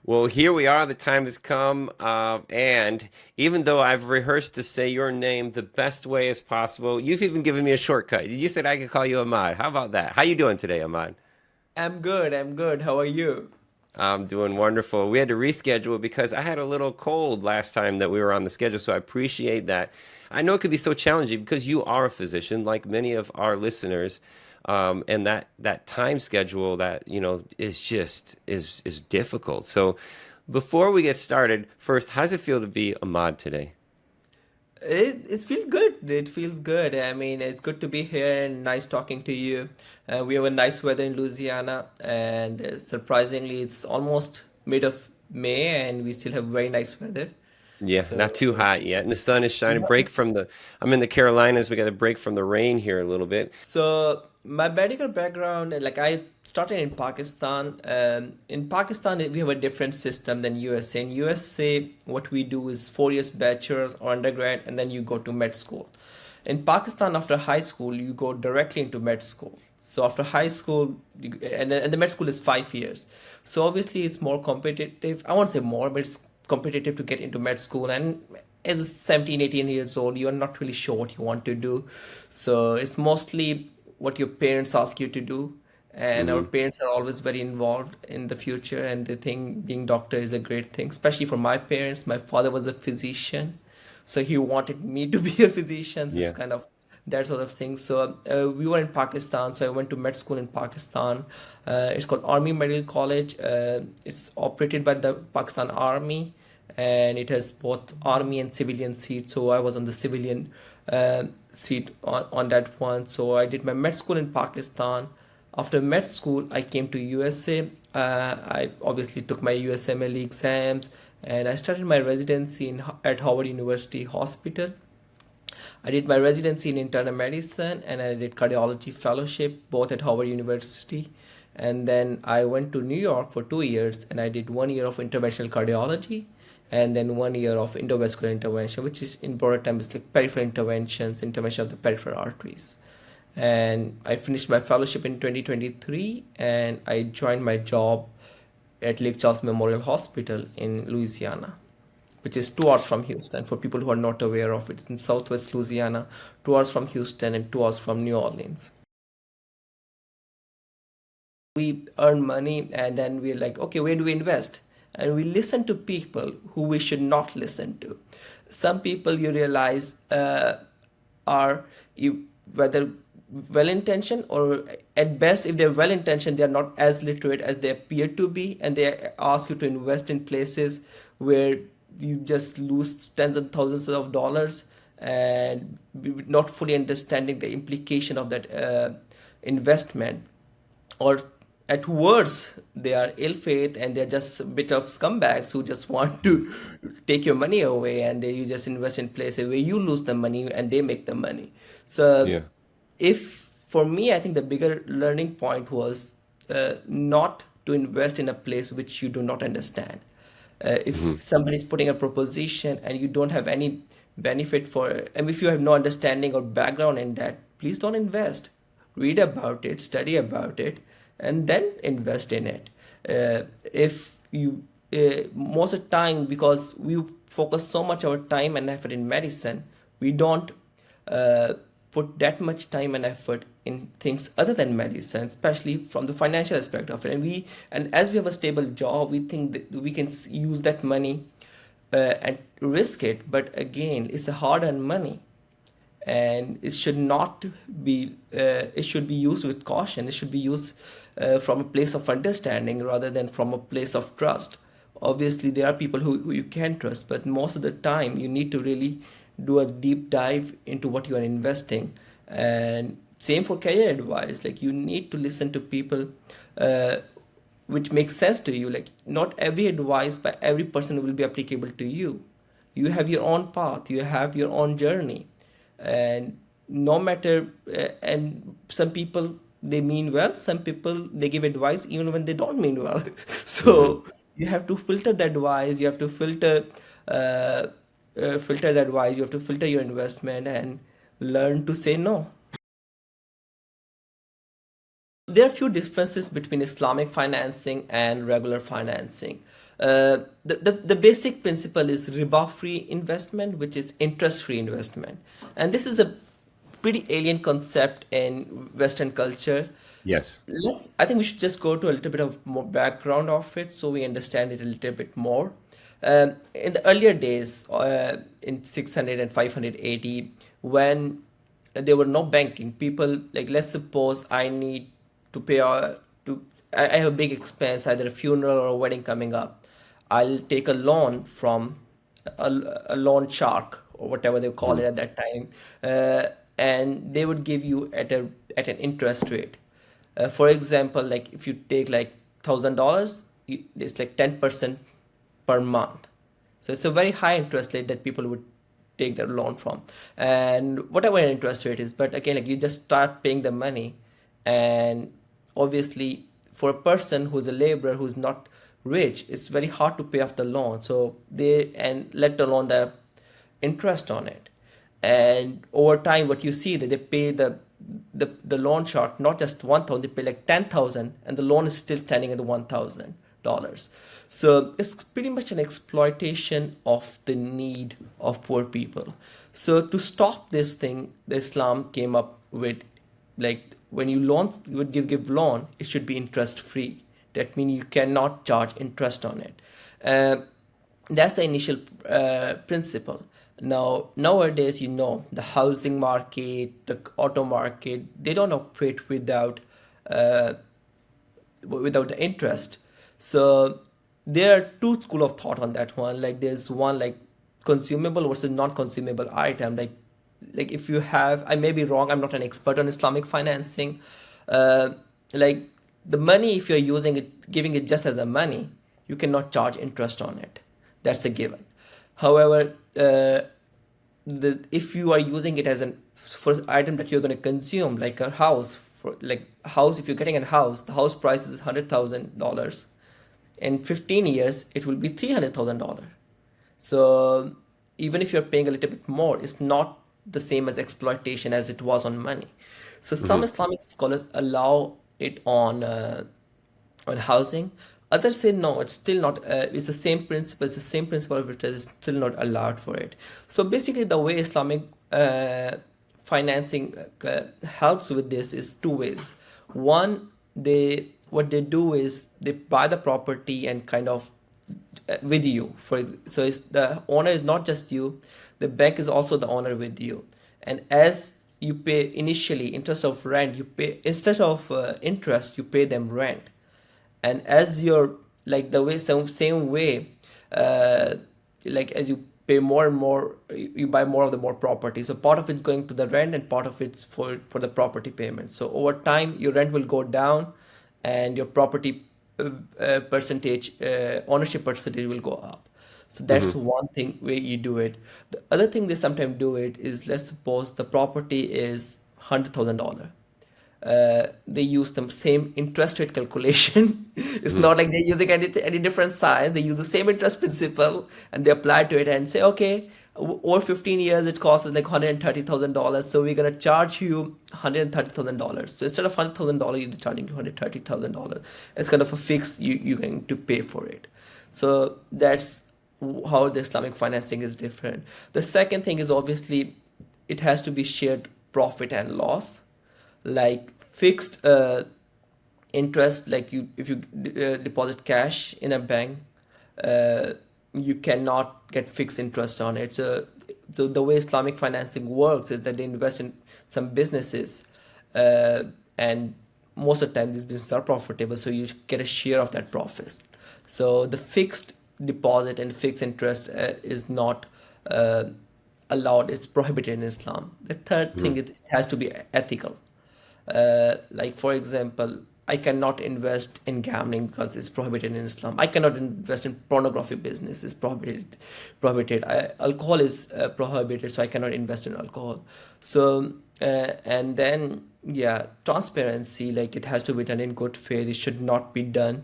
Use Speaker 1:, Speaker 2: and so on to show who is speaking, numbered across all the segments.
Speaker 1: Well, here we are. The time has come, and even though I've rehearsed to say your name the best way as possible, you've even given me a shortcut. You said I could call you Ahmad. How about that? How you doing today, Ahmad?
Speaker 2: I'm good. I'm good. How are you?
Speaker 1: I'm doing wonderful. We had to reschedule because I had a little cold last time that we were on the schedule, so I appreciate that. I know it could be so challenging because you are a physician, like many of our listeners, and that time schedule that is just is difficult. So, before we get started, first, how does it feel to be Ahmad today?
Speaker 2: It feels good. It feels good. I mean, it's good to be here and nice talking to you. We have a nice weather in Louisiana, and surprisingly, it's almost mid of May, and we still have very nice weather.
Speaker 1: Yeah,
Speaker 2: So,
Speaker 1: not too hot yet, and the sun is shining. Break from the. I'm in the Carolinas. We got a break from the rain here a little bit.
Speaker 2: so my medical background, like I started in Pakistan. In Pakistan, we have a different system than USA. In USA, what we do is 4 years bachelor's or undergrad, and then you go to med school. In Pakistan, after high school, you go directly into med school. So after high school, and the med school is 5 years. So obviously, it's more competitive. I won't say more, but it's competitive to get into med school. And as 17, 18 years old, you're not really sure what you want to do. So it's mostly what your parents ask you to do. And our
Speaker 1: Hmm.
Speaker 2: parents are always very involved in the future, and they think being doctor is a great thing, especially for my parents. My father was a physician, so he wanted me to be a physician. So it's
Speaker 1: Yeah.
Speaker 2: kind of that sort of thing. So we were in Pakistan, so I went to med school in Pakistan. It's called Army Medical College. It's operated by the Pakistan Army, and it has both army and civilian seats. So I was on the civilian seat on that one. So I did my med school in Pakistan. After med school, I came to USA. I obviously took my USMLE exams, and I started my residency at Howard University Hospital. I did my residency in internal medicine, and I did cardiology fellowship both at Howard University. And then I went to New York for 2 years, and I did 1 year of interventional cardiology and then 1 year of endovascular intervention, which is in broader terms like peripheral interventions, intervention of the peripheral arteries. And I finished my fellowship in 2023, and I joined my job at Lake Charles Memorial Hospital in Louisiana, which is 2 hours from Houston. For people who are not aware of it, it's in southwest Louisiana, 2 hours from Houston and 2 hours from New Orleans. We earn money, and then we're like, okay, where do we invest? And we listen to people who we should not listen to. Some people you realize are whether well intentioned, or at best, if they're well intentioned, they're not as literate as they appear to be, and they ask you to invest in places where you just lose tens of thousands of dollars, and not fully understanding the implication of that investment. Or at worst, they are ill faith, and they're just a bit of scumbags who just want to take your money away, and you just invest in places where you lose the money and they make the money. So
Speaker 1: Yeah.
Speaker 2: if for me, I think the bigger learning point was not to invest in a place which you do not understand.
Speaker 1: Hmm.
Speaker 2: If somebody is putting a proposition and you don't have any benefit for it, and if you have no understanding or background in that, please don't invest. Read about it, study about it, and then invest in it. If you Most of the time, because we focus so much our time and effort in medicine, we don't uh, put that much time and effort in things other than medicine, especially from the financial aspect of it. And as we have a stable job, we think that we can use that money and risk it. But again, it's a hard-earned money, and it should not be. It should be used with caution. It should be used from a place of understanding rather than from a place of trust. Obviously, there are people who you can trust, but most of the time, you need to really do a deep dive into what you are investing. And same for career advice. Like, you need to listen to people uh, which makes sense to you. Like, not every advice by every person will be applicable to you. You have your own path, you have your own journey, and no matter and some people, they mean well, some people they give advice even when they don't mean well.
Speaker 1: Hmm.
Speaker 2: So you have to filter the advice, you have to uh, filter the advice, you have to filter your investment and learn to say no. There are few differences between Islamic financing and regular financing. The basic principle is riba-free investment, which is interest-free investment. And this is a pretty alien concept in Western culture.
Speaker 1: Yes.
Speaker 2: I think we should just go to a little bit of more background of it so we understand it a little bit more. In the earlier days, in 600 and 500 AD, when there were no banking, people, like, let's suppose I need to pay to I have a big expense, either a funeral or a wedding coming up. I'll take a loan from a loan shark or whatever they call
Speaker 1: Mhm.
Speaker 2: it at that time, and they would give you at an interest rate. For example, like if you take like $1,000, it's like 10% per month. So it's a very high interest rate that people would take their loan from, and whatever your interest rate is. But again, like you just start paying the money, and obviously for a person who's a laborer who's not rich, it's very hard to pay off the loan. So they, and let alone the interest on it. And over time, what you see that they pay the loan shark not just 1,000, they pay like 10,000, and the loan is still standing at the $1,000. So it's pretty much an exploitation of the need of poor people. So to stop this thing, the Islam came up with, like, when you loan, you would give loan, it should be interest free. That means you cannot charge interest on it. Uh, that's the initial principle. Now, nowadays, the housing market, the auto market, they don't operate uh, without the interest. So there are two school of thought on that one. Like there's one like consumable versus non-consumable item. Like if you have, I may be wrong, I'm not an expert on Islamic financing. Uh, like the money, if you're using it, giving it just as a money, you cannot charge interest on it. That's a given. However, if you are using it as an first item that you're going to consume, like a house, for like house, if you're getting a house, the house price is $100,000. In 15 years, it will be $300,000. So even if you're paying a little bit more, it's not the same as exploitation as it was on money. So some
Speaker 1: Mhm.
Speaker 2: Islamic scholars allow it on housing. Others say no, it's still not. It's the same principle. It's the same principle of it is still not allowed for it. So basically, the way Islamic financing helps with this is two ways. One, they what they do is they buy the property and kind of with you. So it's the owner is not just you, the bank is also the owner with you. And as you pay initially interest of rent, you pay instead of interest, you pay them rent. And as you're like the way same way, uh, like as you pay more and more, you buy more of the more property. So part of it's going to the rent and part of it's for the property payment. So over time your rent will go down and your property percentage, ownership percentage will go up. So that's
Speaker 1: Mhm.
Speaker 2: one thing way you do it. The other thing they sometimes do it is, let's suppose the property is $100,000. They use the same interest rate calculation. It's
Speaker 1: Mhm.
Speaker 2: not like they're using any different size. They use the same interest principle and they apply to it and say, okay, over 15 years it costs us like $130,000. So we're gonna charge you $130,000. So instead of $100,000, you're charging you $130,000. It's kind of a fix you're going to pay for it. So that's how the Islamic financing is different. The second thing is obviously it has to be shared profit and loss, like fixed interest. Like you if you deposit cash in a bank, uh, you cannot get fixed interest on it. So the way Islamic financing works is that they invest in some businesses, uh, and most of the time these businesses are profitable, so you get a share of that profit. So the fixed deposit and fixed interest is not uh, allowed. It's prohibited in Islam. The third thing
Speaker 1: Mhm.
Speaker 2: is it has to be ethical. Like for example, I cannot invest in gambling because it's prohibited in Islam. I cannot invest in pornography business. It's prohibited. Alcohol is prohibited, so I cannot invest in alcohol. So and then yeah, transparency. Like it has to be done in good faith. It should not be done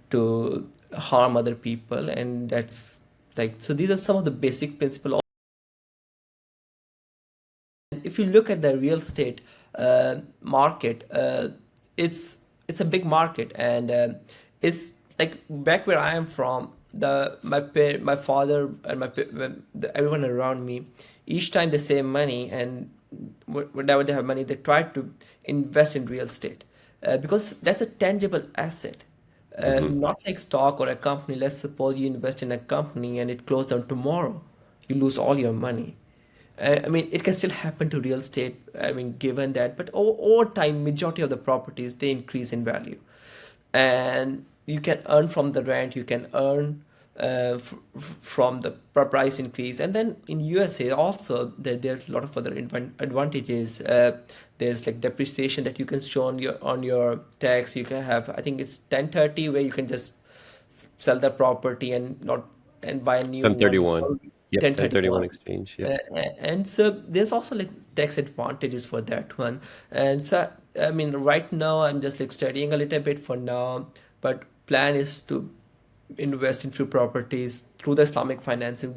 Speaker 2: to harm other people, and that's like, so these are some of the basic principles. If you look at the real estate market, it's it's a big market, and it's like back where I am from. my father and everyone around me, each time they save money and whenever they have money, they try to invest in real estate, because that's a tangible asset.
Speaker 1: Hmm.
Speaker 2: Not like stock or a company. Let's suppose you invest in a company and it closed down tomorrow, you lose all your money. I mean, it can still happen to real estate. I mean, given that, but over time, majority of the properties they increase in value, and you can earn from the rent. You can earn from the price increase, and then in USA also there's a lot of other advantages. There's like depreciation that you can show on your tax. You can have, I think it's 1030, where you can just sell the property and not and buy a new one.
Speaker 1: 1031. Yep, 1031
Speaker 2: 1031.
Speaker 1: exchange. Yep.
Speaker 2: Uh, and so there's also like tax advantages for that one. And so I mean, right now I'm just like studying a little bit for now, but plan is to invest in few properties through the Islamic financing.